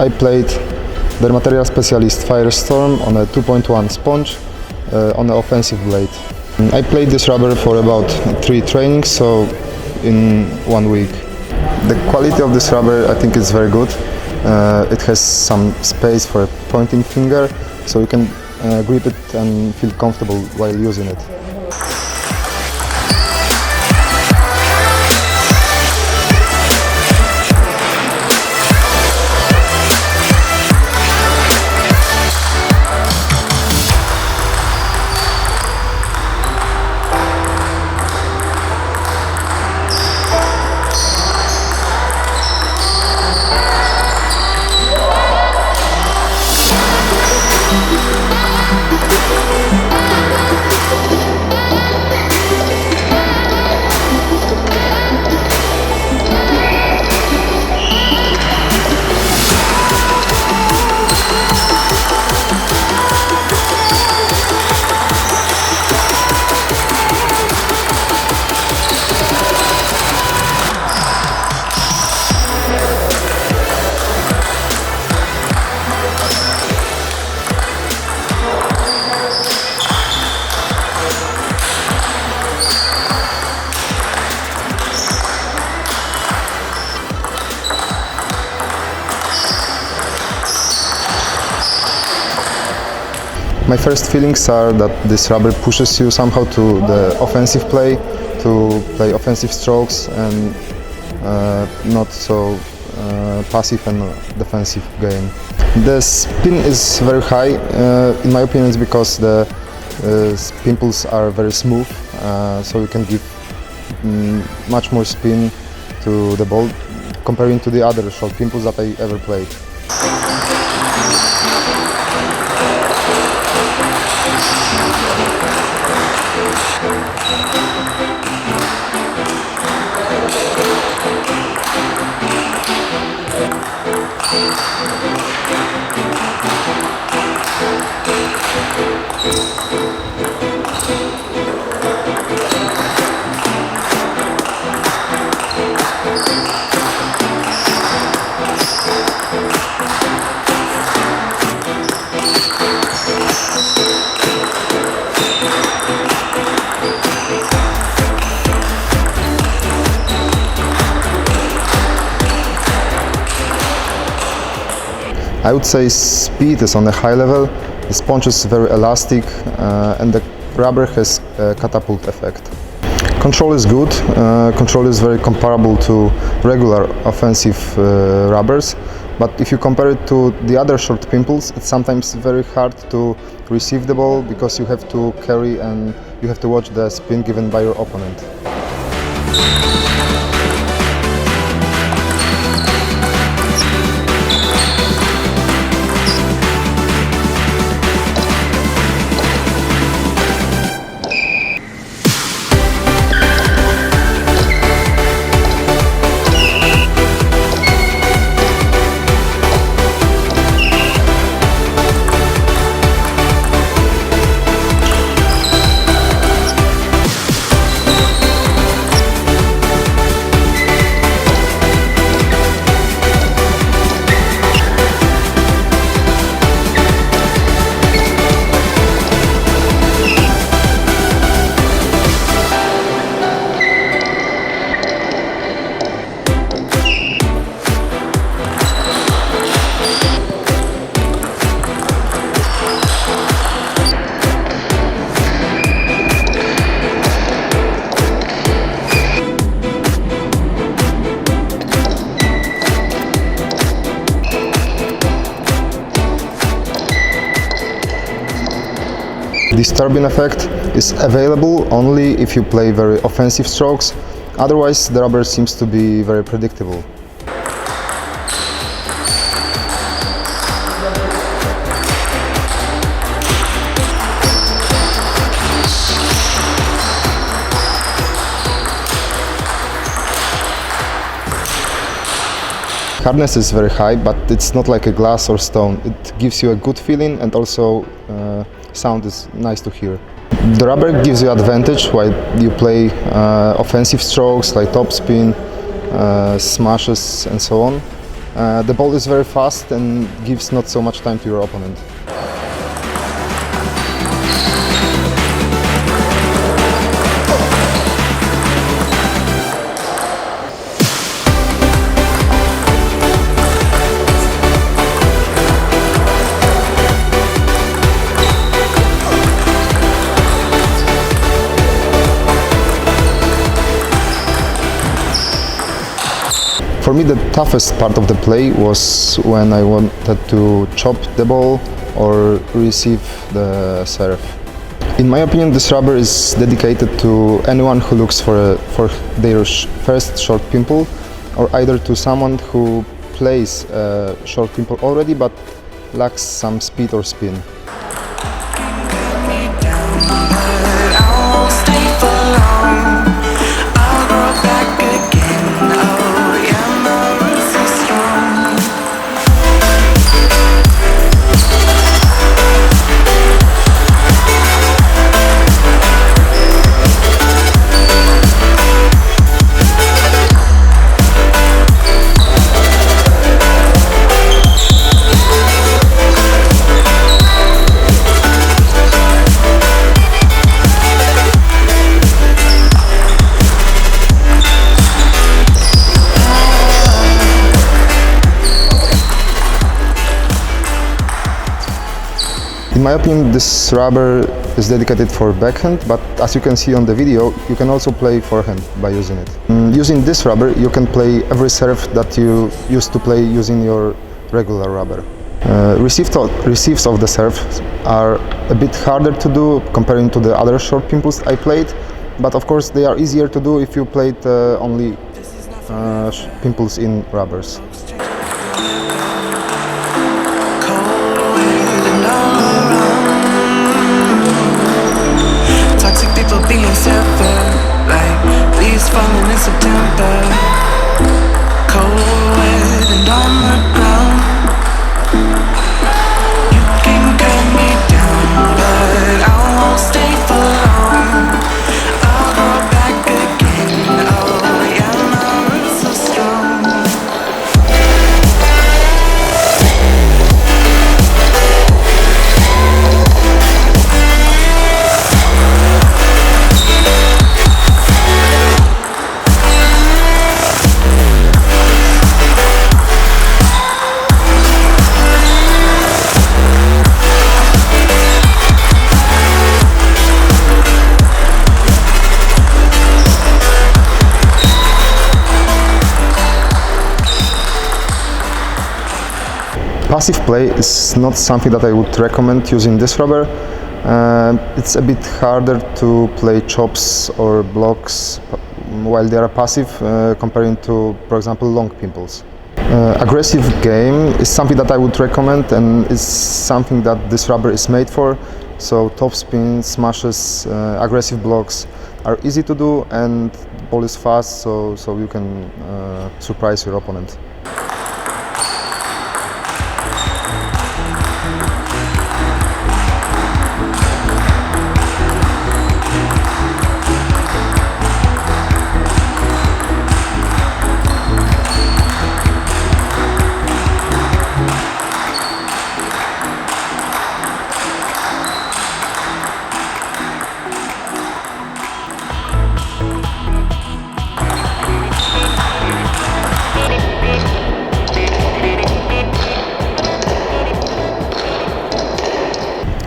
I played the materialspezialist Firestorm on a 2.1 sponge on an offensive blade. I played this rubber for about 3 trainings, so in 1 week. The quality of this rubber, I think, is very good. It has some space for a pointing finger, so you can grip it and feel comfortable while using it. My first feelings are that this rubber pushes you somehow to the offensive play, to play offensive strokes and not so passive and defensive game. The spin is very high, in my opinion it's because the spin pulls are very smooth, so you can give much more spin to the ball comparing to the other short pin pulls that I ever played. I would say speed is on a high level, the sponge is very elastic and the rubber has a catapult effect. Control is good, control is very comparable to regular offensive rubbers, but if you compare it to the other short pin pulls, it's sometimes very hard to receive the ball because you have to carry and you have to watch the spin given by your opponent. This turbine effect is available only if you play very offensive strokes, otherwise the rubber seems to be very predictable. Hardness is very high, but it's not like a glass or stone. It gives you a good feeling and also sound is nice to hear. The rubber gives you advantage while you play offensive strokes like topspin, smashes and so on. The ball is very fast and gives not so much time to your opponent. For me, the toughest part of the play was when I wanted to chop the ball or receive the serve. In my opinion, this rubber is dedicated to anyone who looks for their first short pimple, or either to someone who plays a short pimple already but lacks some speed or spin. In my opinion, this rubber is dedicated for backhand, but as you can see on the video, you can also play forehand by using it. Using this rubber, you can play every serve that you used to play using your regular rubber. Receives of the serve are a bit harder to do comparing to the other short pimples I played, but of course they are easier to do if you played only pimples in rubbers. Being separate, like leaves falling in September. Cold, wet, and on the ground. You can cut me down, but I won't stay for long. I'll go back again. Oh yeah, my roots are strong. Passive play is not something that I would recommend using this rubber. It's a bit harder to play chops or blocks while they are passive comparing to, for example, long pimples. Aggressive game is something that I would recommend and is something that this rubber is made for. So top spins, smashes, aggressive blocks are easy to do, and the ball is fast, so you can surprise your opponent.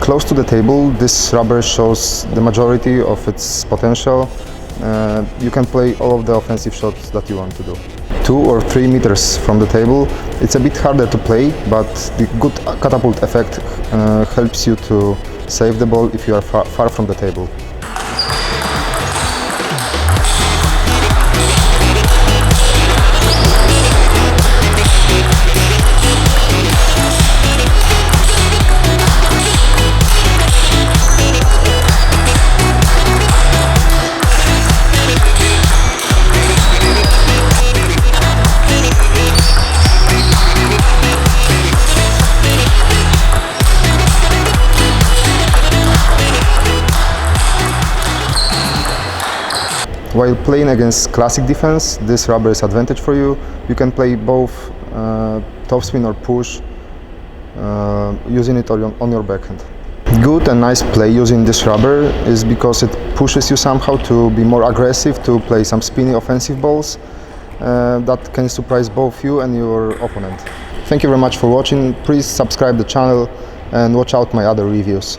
Close to the table, this rubber shows the majority of its potential. You can play all of the offensive shots that you want to do. 2 or 3 meters from the table, it's a bit harder to play, but the good catapult effect helps you to save the ball if you are far from the table. While playing against classic defense, this rubber is advantage for you. You can play both topspin or push, using it on your backhand. Good and nice play using this rubber is because it pushes you somehow to be more aggressive, to play some spinny offensive balls that can surprise both you and your opponent. Thank you very much for watching. Please subscribe the channel and watch out my other reviews.